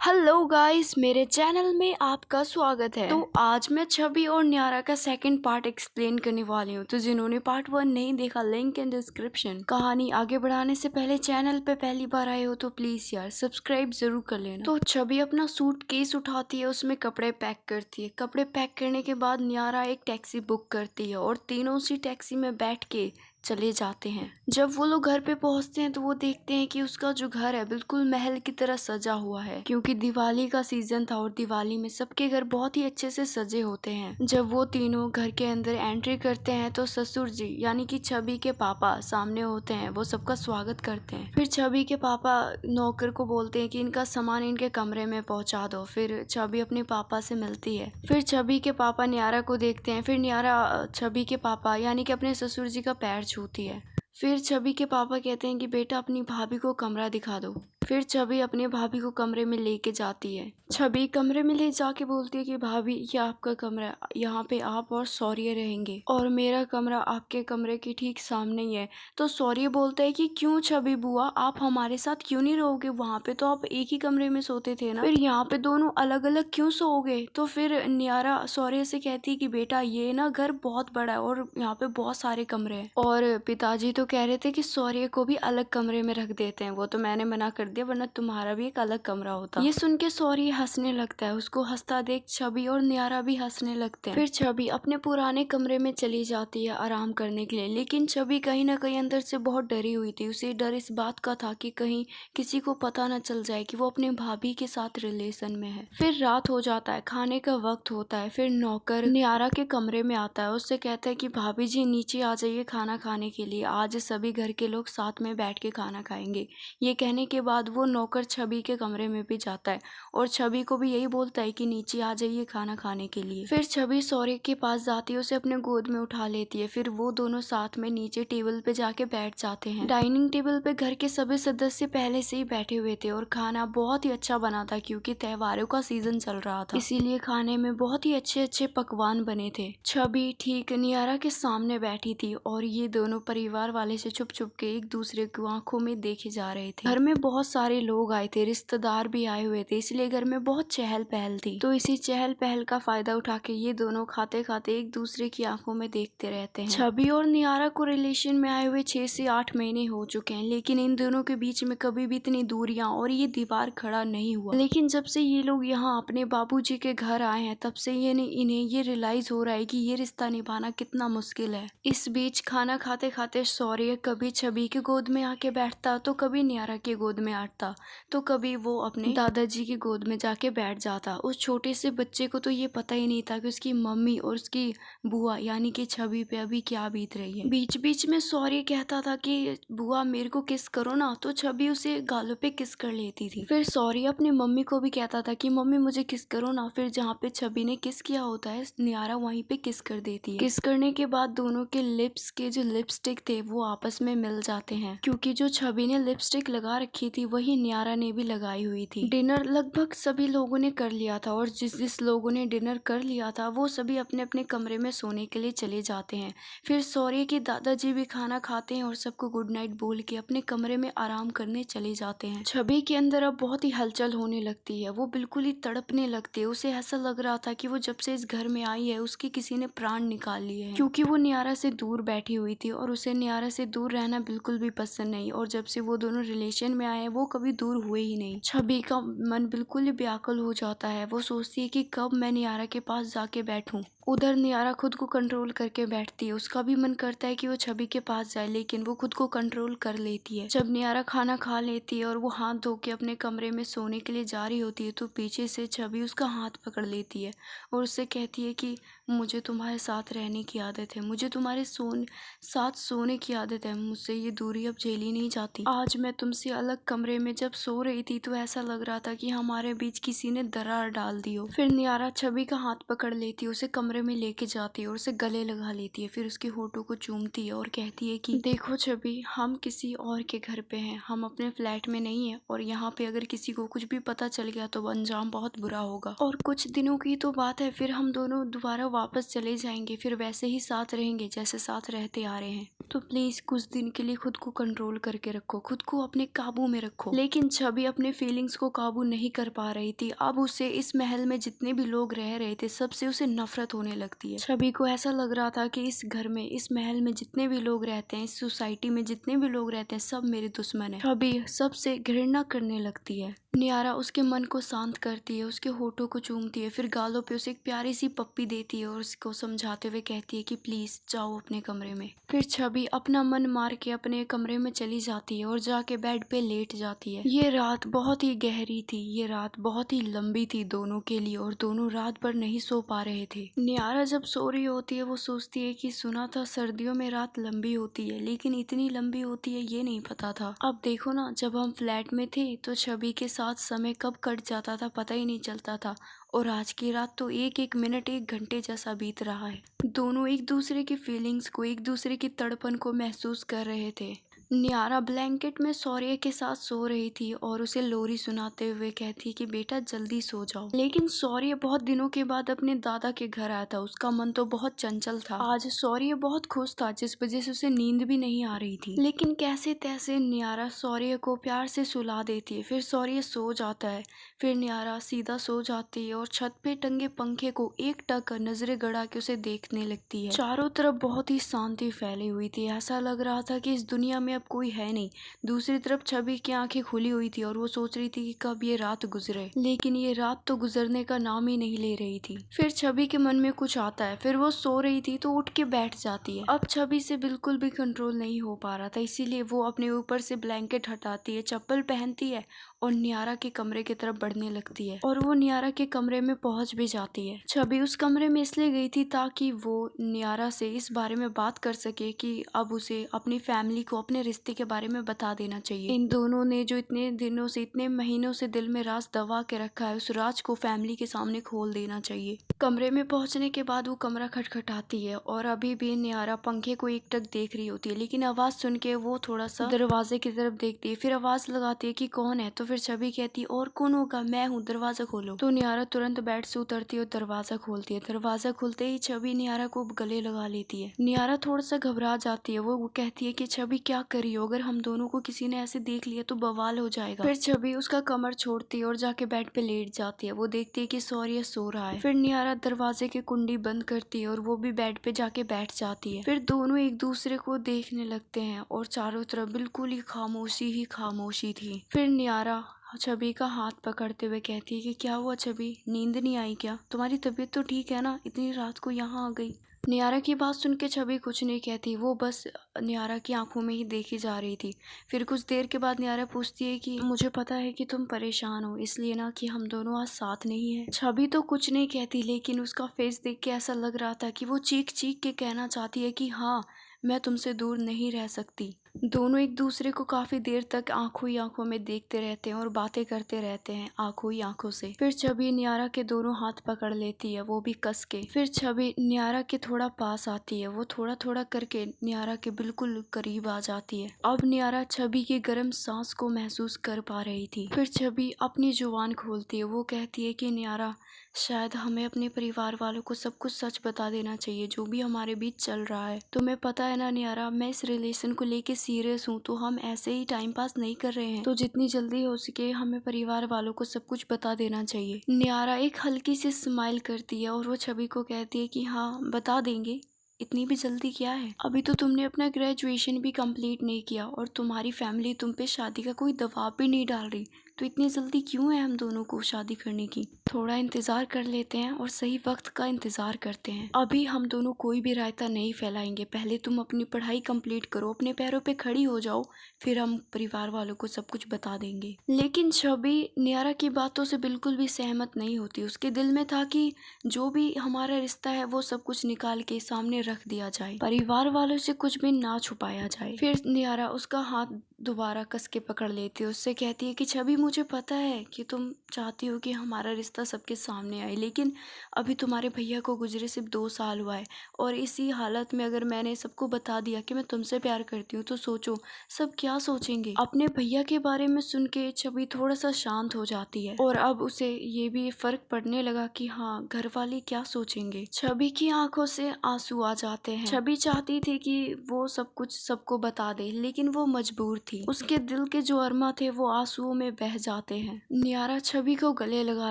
Hello guys, मेरे channel में आपका स्वागत है। तो आज मैं छवि और न्यारा का सेकंड पार्ट एक्सप्लेन करने वाली हूँ। तो जिन्होंने पार्ट 1 नहीं देखा, लिंक इन डिस्क्रिप्शन। कहानी आगे बढ़ाने से पहले चैनल पे पहली बार आए हो तो प्लीज यार सब्सक्राइब जरूर कर लेना। तो छवि अपना सूट केस उठाती है, उसमें कपड़े पैक करती है। कपड़े पैक करने के बाद न्यारा एक टैक्सी बुक करती है और तीनों उसी टैक्सी में बैठ के चले जाते हैं। जब वो लोग घर पे पहुंचते हैं तो वो देखते हैं कि उसका जो घर है बिल्कुल महल की तरह सजा हुआ है, क्योंकि दिवाली का सीजन था और दिवाली में सबके घर बहुत ही अच्छे से सजे होते हैं। जब वो तीनों घर के अंदर एंट्री करते हैं तो ससुर जी यानी कि छवि के पापा सामने होते हैं। वो सबका स्वागत करते हैं। फिर छवि के पापा नौकर को बोलते हैं कि इनका सामान इनके कमरे में पहुंचा दो। फिर छवि अपने पापा से मिलती है। फिर छवि के पापा न्यारा को देखते हैं। फिर न्यारा छवि के पापा यानी कि अपने ससुर जी का पैर छूती है। फिर छवि के पापा कहते हैं कि बेटा अपनी भाभी को कमरा दिखा दो। फिर छवि अपने भाभी को कमरे में लेके जाती है। छवि कमरे में ले जाके बोलती है कि भाभी ये आपका कमरा, यहाँ पे आप और सौर्य रहेंगे और मेरा कमरा आपके कमरे के ठीक सामने ही है। तो सौर्य बोलता है कि क्यों छवि बुआ, आप हमारे साथ क्यों नहीं रहोगे? वहाँ पे तो आप एक ही कमरे में सोते थे ना, फिर यहाँ पे दोनों अलग अलग क्यों सोओगे? तो फिर न्यारा सौर्य से कहती है कि बेटा ये ना घर बहुत बड़ा है और यहाँ पे बहुत सारे कमरे हैं। और पिताजी तो कह रहे थे कि सौर्य को भी अलग कमरे में रख देते हैं। वो तो मैंने मना कर दिया, वरना तुम्हारा भी एक अलग कमरा होता। ये सुन के सौर्य हंसने लगता है। उसको हंसता देख छवि और न्यारा भी हंसने लगते हैं। फिर छवि अपने पुराने कमरे में चली जाती है आराम करने के लिए। लेकिन छवि कहीं ना कहीं अंदर से बहुत डरी हुई थी। उसे डर इस बात का था कि कहीं किसी को पता न चल जाए कि वो अपने भाभी के साथ रिलेशन में है। फिर रात हो जाता है, खाने का वक्त होता है। फिर नौकर न्यारा के कमरे में आता है। उससे कहता है कि भाभी जी नीचे आ जाइए खाना खाने के लिए, आज सभी घर के लोग साथ में बैठ के खाना खाएंगे। ये कहने के बाद वो नौकर छवि के कमरे में भी जाता है और छवि को भी यही बोलता है कि नीचे आ जाइए खाना खाने के लिए। फिर छवि सौर्य के पास जाती है, उसे अपने गोद में उठा लेती है। फिर वो दोनों साथ में नीचे टेबल पे जाके बैठ जाते हैं। डाइनिंग टेबल पे घर के सभी सदस्य पहले से ही बैठे हुए थे और खाना बहुत ही अच्छा बना था, क्योंकि त्योहारों का सीजन चल रहा था, इसीलिए खाने में बहुत ही अच्छे अच्छे पकवान बने थे। छवि ठीक न्यारा के सामने बैठी थी और ये दोनों परिवार वाले से छुप छुप के एक दूसरे को आंखों में देखे जा रहे थे। घर में बहुत सारे लोग आए थे, रिश्तेदार भी आए हुए थे, इसलिए घर में बहुत चहल पहल थी। तो इसी चहल पहल का फायदा उठा के ये दोनों खाते खाते एक दूसरे की आंखों में देखते रहते हैं। छवि और न्यारा को रिलेशन में आए हुए 6 से 8 महीने हो चुके हैं, लेकिन इन दोनों के बीच में कभी भी इतनी दूरियां और ये दीवार खड़ा नहीं हुआ। लेकिन जब से ये लोग यहाँ अपने बाबूजी के घर आए हैं, तब से इन्हें ये रियलाइज हो रहा है कि ये रिश्ता निभाना कितना मुश्किल है। इस बीच खाना खाते खाते सौर्य कभी छवि के गोद में आके बैठता, तो कभी न्यारा के गोद में आता, तो कभी वो अपने दादाजी की गोद में जाके बैठ जाता। उस छोटे से बच्चे को तो ये पता ही नहीं था कि उसकी मम्मी और उसकी बुआ यानी कि छवि पे अभी क्या बीत रही है। बीच बीच में सौर्य कहता था कि बुआ मेरे को किस करो ना, तो छवि उसे गालों पे किस कर लेती थी। फिर सौर्य अपनी मम्मी को भी कहता था कि मम्मी मुझे किस करो ना। फिर जहाँ पे छवि ने किस किया होता है, न्यारा वहीं पे किस कर देती है। किस करने के बाद दोनों के लिप्स के जो लिपस्टिक थे वो आपस में मिल जाते हैं, क्योंकि जो छवि ने लिपस्टिक लगा रखी थी वही न्यारा ने भी लगाई हुई थी। डिनर लगभग सभी लोगों ने कर लिया था और जिस लोगों ने डिनर कर लिया था वो सभी अपने अपने कमरे में सोने के लिए चले जाते हैं। फिर सौर्य के दादाजी भी खाना खाते हैं और सबको गुड नाइट बोल के अपने कमरे में आराम करने चले जाते हैं। छवि के अंदर अब बहुत ही हलचल होने लगती है। वो बिल्कुल ही तड़पने लगती है। उसे ऐसा लग रहा था कि वो जब से इस घर में आई है उसके किसी ने प्राण निकाल लिए हैं, क्योंकि वो न्यारा से दूर बैठी हुई थी और उसे न्यारा से दूर रहना बिल्कुल भी पसंद नहीं। और जब से वो दोनों रिलेशन में आए हैं वो कभी दूर हुए ही नहीं। छवि का मन बिल्कुल ही व्याकुल हो जाता है। वो सोचती है कि कब मैं न्यारा के पास जाके बैठूं। उधर न्यारा खुद को कंट्रोल करके बैठती है। उसका भी मन करता है कि वो छवि के पास जाए, लेकिन वो खुद को कंट्रोल कर लेती है। जब न्यारा खाना खा लेती है और वो हाथ धो के अपने कमरे में सोने के लिए जा रही होती है, तो पीछे से छवि उसका हाथ पकड़ लेती है और उससे कहती है कि मुझे तुम्हारे साथ रहने की आदत है, मुझे तुम्हारे साथ सोने की आदत है, मुझसे ये दूरी अब झेली नहीं जाती। आज मैं तुमसे अलग कमरे में जब सो रही थी तो ऐसा लग रहा था कि हमारे बीच किसी ने दरार डाल दी हो। फिर न्यारा छवि का हाथ पकड़ लेती है, उसे कमरे में लेके जाती है और उसे गले लगा लेती है। फिर उसके होठों को चूमती है और कहती है कि देखो छवि, हम किसी और के घर पे हैं, हम अपने फ्लैट में नहीं है और यहाँ पे अगर किसी को कुछ भी पता चल गया तो अंजाम बहुत बुरा होगा। और कुछ दिनों की तो बात है, फिर हम दोनों दोबारा वापस चले जाएंगे, फिर वैसे ही साथ रहेंगे जैसे साथ रहते आ रहे हैं। तो प्लीज कुछ दिन के लिए खुद को कंट्रोल करके रखो, खुद को अपने काबू में रखो। लेकिन छवि अपने फीलिंग्स को काबू नहीं कर पा रही थी। अब उसे इस महल में जितने भी लोग रह रहे थे सबसे उसे नफरत होने लगती है। छवि को ऐसा लग रहा था कि इस घर में, इस महल में जितने भी लोग रहते हैं, इस सोसाइटी में जितने भी लोग रहते हैं, सब मेरे दुश्मन है। छवि सबसे घृणा करने लगती है। नियारा उसके मन को शांत करती है, उसके होठों को चूमती है, फिर गालों पे उसे एक प्यारी सी पप्पी देती है और उसको समझाते हुए कहती है कि प्लीज जाओ अपने कमरे में। फिर छवि अपना मन मार के अपने कमरे में चली जाती है और जाके बेड पे लेट जाती है। ये रात बहुत ही गहरी थी, ये रात बहुत ही लंबी थी दोनों के लिए और दोनों रात भर नहीं सो पा रहे थे। नियारा जब सो रही होती है वो सोचती है कि सुना था सर्दियों में रात लंबी होती है, लेकिन इतनी लंबी होती है ये नहीं पता था। अब देखो ना, जब हम फ्लैट में थे तो छवि के साथ समय कब कट जाता था पता ही नहीं चलता था, और आज की रात तो एक एक मिनट एक घंटे जैसा बीत रहा है। दोनों एक दूसरे की फीलिंग्स को, एक दूसरे की तड़पन को महसूस कर रहे थे। नियारा ब्लैंकेट में सौर्य के साथ सो रही थी और उसे लोरी सुनाते हुए कहती कि बेटा जल्दी सो जाओ। लेकिन सौर्य बहुत दिनों के बाद अपने दादा के घर आया था, उसका मन तो बहुत चंचल था। आज सौर्य बहुत खुश था जिस वजह से उसे नींद भी नहीं आ रही थी। लेकिन कैसे तैसे नियारा सौर्य को प्यार से सुला देती है, फिर सौर्य सो जाता है। फिर नियारा सीधा सो जाती है और छत पे टंगे पंखे को एक टक नजरें गड़ा के उसे देखने लगती है। चारों तरफ बहुत ही शांति फैली हुई थी, ऐसा लग रहा था कि इस दुनिया में अब कोई है नहीं। दूसरी तरफ छवि की आंखें खुली हुई थी और वो सोच रही थी कि कब ये रात गुजरे, लेकिन ये रात तो गुजरने का नाम ही नहीं ले रही थी। फिर छवि के मन में कुछ आता है, फिर वो सो रही थी तो उठ के बैठ जाती है। अब छवि से बिल्कुल भी कंट्रोल नहीं हो पा रहा था, इसीलिए वो अपने ऊपर से ब्लैंकेट हटाती है, चप्पल पहनती है और नियारा के कमरे की तरफ बढ़ने लगती है और वो नियारा के कमरे में पहुंच भी जाती है। छवि उस कमरे में इसलिए गई थी ताकि वो नियारा से इस बारे में बात कर सके कि अब उसे अपनी फैमिली को, अपने रिश्ते के बारे में बता देना चाहिए। इन दोनों ने जो इतने दिनों से, इतने महीनों से दिल में राज दबा के रखा है, उस राज को फैमिली के सामने खोल देना चाहिए। कमरे में पहुंचने के बाद वो कमरा खटखटाती है और अभी भी नियारा पंखे को एकटक देख रही होती है, लेकिन आवाज सुन के वो थोड़ा सा दरवाजे की तरफ देखती है। फिर आवाज लगाती है कि कौन है, तो फिर छवि कहती है और कौन होगा, मैं हूँ, दरवाजा खोलो। तो नियारा तुरंत बेड से उतरती है और दरवाजा खोलती है। दरवाजा खुलते ही छवि नियारा को गले लगा लेती है। नियारा थोड़ा सा घबरा जाती है, वो कहती है कि छवि क्या करी हो, अगर हम दोनों को किसी ने ऐसे देख लिया तो बवाल हो जाएगा। फिर छवि उसका कमर छोड़ती है और जाके बेड पे लेट जाती है। वो देखती है कि सौर्य सो रहा है। फिर नियारा दरवाजे की कुंडी बंद करती है और वो भी बेड पे जाके बैठ जाती है। फिर दोनों एक दूसरे को देखने लगते हैं और चारों तरफ बिल्कुल ही खामोशी थी। फिर नियारा छवि का हाथ पकड़ते हुए कहती है कि क्या हुआ छवि, नींद नहीं आई क्या, तुम्हारी तबीयत तो ठीक है ना, इतनी रात को यहाँ आ गई। नियारा की बात सुन के छवि कुछ नहीं कहती, वो बस नियारा की आंखों में ही देखी जा रही थी। फिर कुछ देर के बाद नियारा पूछती है कि मुझे पता है कि तुम परेशान हो, इसलिए ना कि हम दोनों आज साथ नहीं है। छवि तो कुछ नहीं कहती, लेकिन उसका फेस देख के ऐसा लग रहा था कि वो चीख चीख के कहना चाहती है कि हाँ, मैं तुमसे दूर नहीं रह सकती। दोनों एक दूसरे को काफी देर तक आंखों ही आंखों में देखते रहते हैं और बातें करते रहते हैं आंखों ही आंखों से। फिर छवि नियारा के दोनों हाथ पकड़ लेती है, वो भी कस के। फिर छवि नियारा के थोड़ा पास आती है, वो थोड़ा थोड़ा करके नियारा के बिल्कुल करीब आ जाती है। अब नियारा छवि की गर्म सांस को महसूस कर पा रही थी। फिर छवि अपनी जुबान खोलती है, वो कहती है कि नियारा, शायद हमें अपने परिवार वालों को सब कुछ सच बता देना चाहिए, जो भी हमारे बीच चल रहा है। तुम्हें पता है ना नियारा, मैं इस रिलेशन को लेके सीरियस हूँ, तो हम ऐसे ही टाइम पास नहीं कर रहे हैं, तो जितनी जल्दी हो सके हमें परिवार वालों को सब कुछ बता देना चाहिए। नियारा एक हल्की सी स्माइल करती है और वो छवि को कहती है कि हाँ बता देंगे, इतनी भी जल्दी क्या है, अभी तो तुमने अपना ग्रेजुएशन भी कंप्लीट नहीं किया और तुम्हारी फैमिली तुम पे शादी का कोई दबाव भी नहीं डाल रही, तो इतनी जल्दी क्यों है हम दोनों को शादी करने की। थोड़ा इंतजार कर लेते हैं और सही वक्त का इंतजार करते हैं। अभी हम दोनों कोई भी रायता नहीं फैलाएंगे, पहले तुम अपनी पढ़ाई कंप्लीट करो, अपने पैरों पे खड़ी हो जाओ, फिर हम परिवार वालों को सब कुछ बता देंगे। लेकिन छवि नियारा की बातों से बिल्कुल भी सहमत नहीं होती। उसके दिल में था कि जो भी हमारा रिश्ता है वो सब कुछ निकाल के सामने रख दिया जाए, परिवार वालों से कुछ भी ना छुपाया जाए। फिर नियारा उसका हाथ दोबारा कस के पकड़ लेती है। उससे कहती है कि छवि, मुझे पता है कि तुम चाहती हो कि हमारा रिश्ता सबके सामने आए, लेकिन अभी तुम्हारे भैया को गुजरे सिर्फ 2 साल हुआ है और इसी हालत में अगर मैंने सबको बता दिया कि मैं तुमसे प्यार करती हूँ तो सोचो सब क्या सोचेंगे। अपने भैया के बारे में सुन के छवि थोड़ा सा शांत हो जाती है और अब उसे ये भी फर्क पड़ने लगा कि हाँ, घर वाले क्या सोचेंगे। छवि की आंखों से आंसू आ जाते हैं। छवि चाहती थी कि वो सब कुछ सबको बता दे, लेकिन वो मजबूर थी। उसके दिल के जो अरमा थे वो आंसुओं में बह जाते हैं। नियारा छवि को गले लगा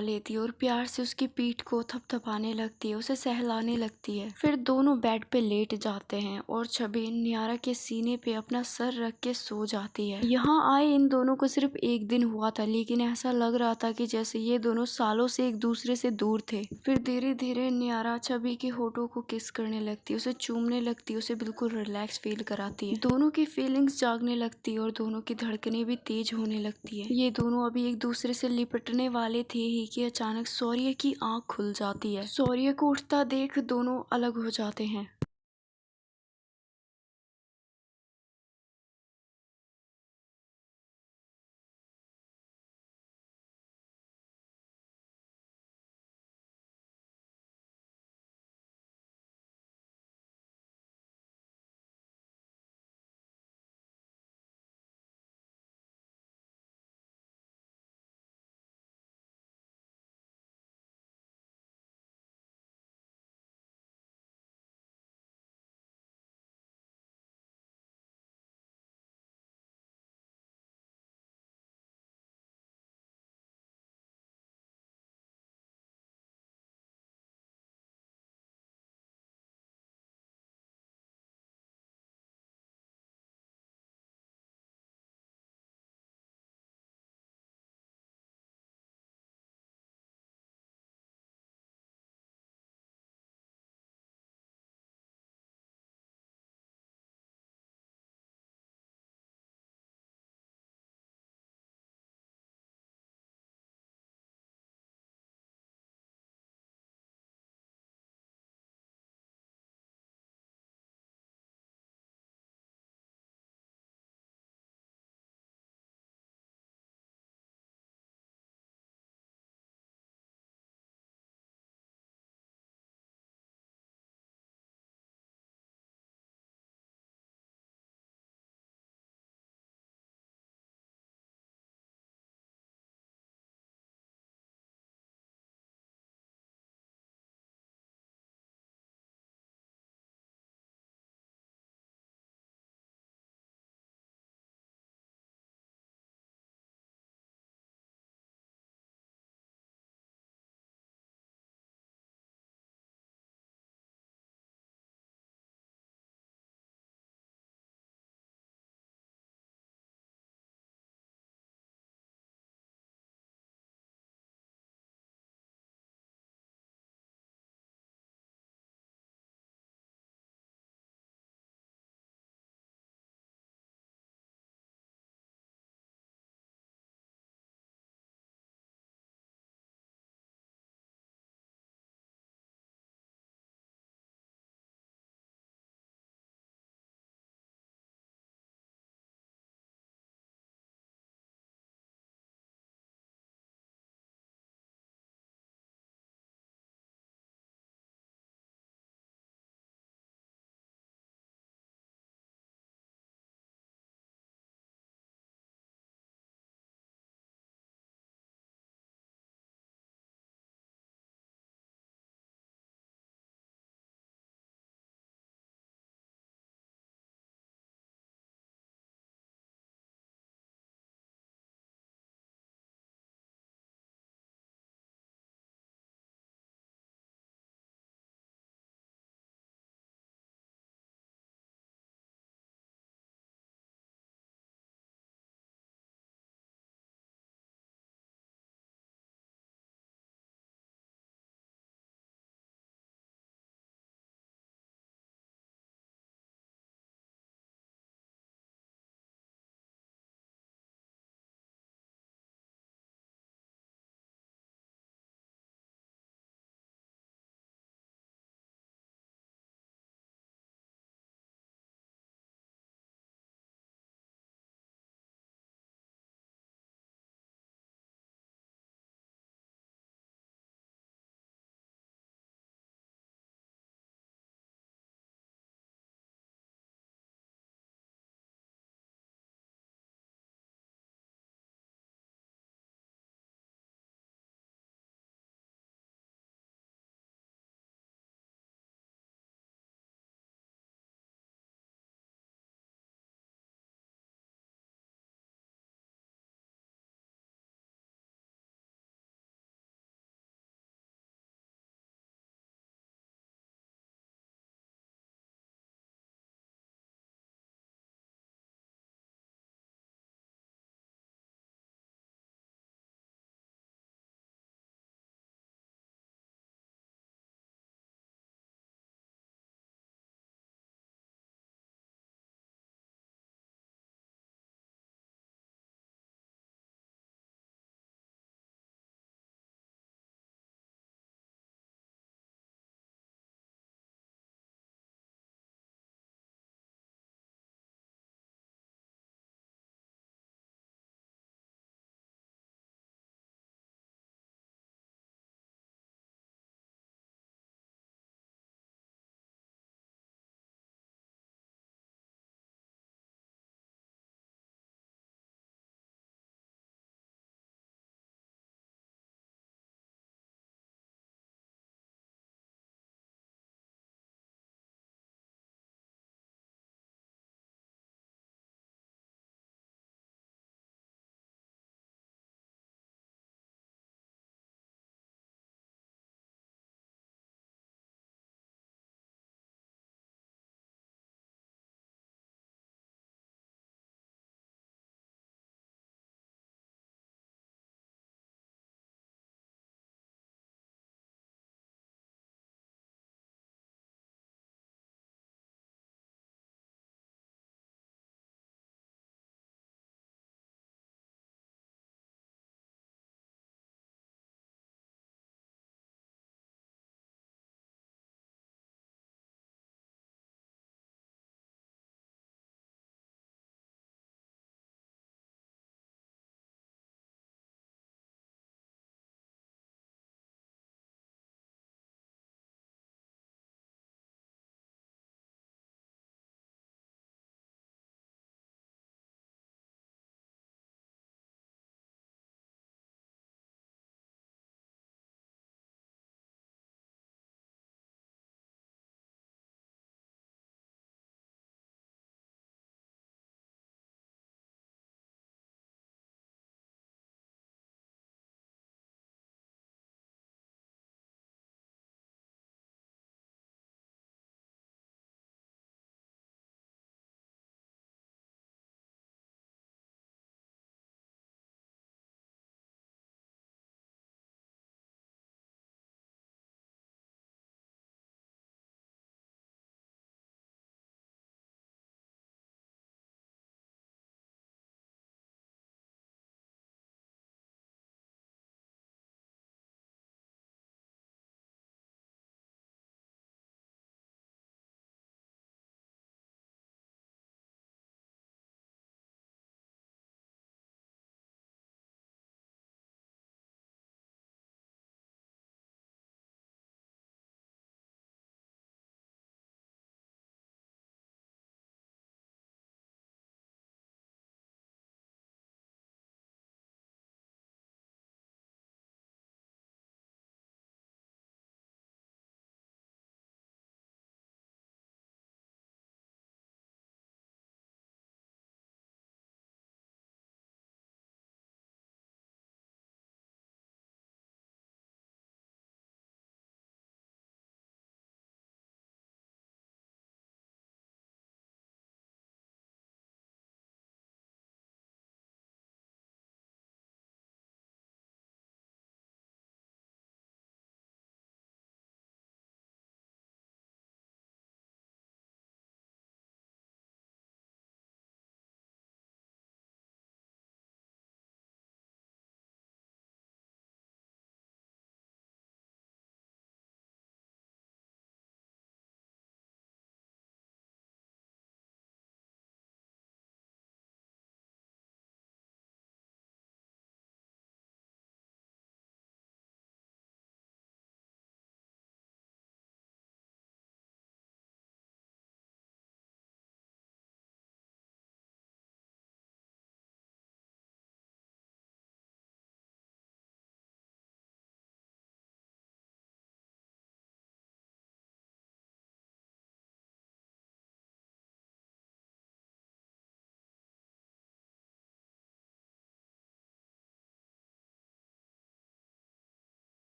लेती है और प्यार से उसकी पीठ को थपथपाने लगती है, उसे सहलाने लगती है। फिर दोनों बेड पे लेट जाते हैं और छवि नियारा के सीने पे अपना सर रख के सो जाती है। यहाँ आए इन दोनों को सिर्फ 1 दिन हुआ था, लेकिन ऐसा लग रहा था कि जैसे ये दोनों सालों से एक दूसरे से दूर थे। फिर धीरे धीरे नियारा छवि के होठों को किस करने लगती है, उसे चूमने लगती है, उसे बिल्कुल रिलैक्स फील कराती है। दोनों की फीलिंग्स जागने लगती है और दोनों की धड़कनें भी तेज होने लगती है। ये दोनों अभी एक दूसरे से लिपटने वाले थे ही कि अचानक शौर्य की आंख खुल जाती है। शौर्य को उठता देख दोनों अलग हो जाते हैं।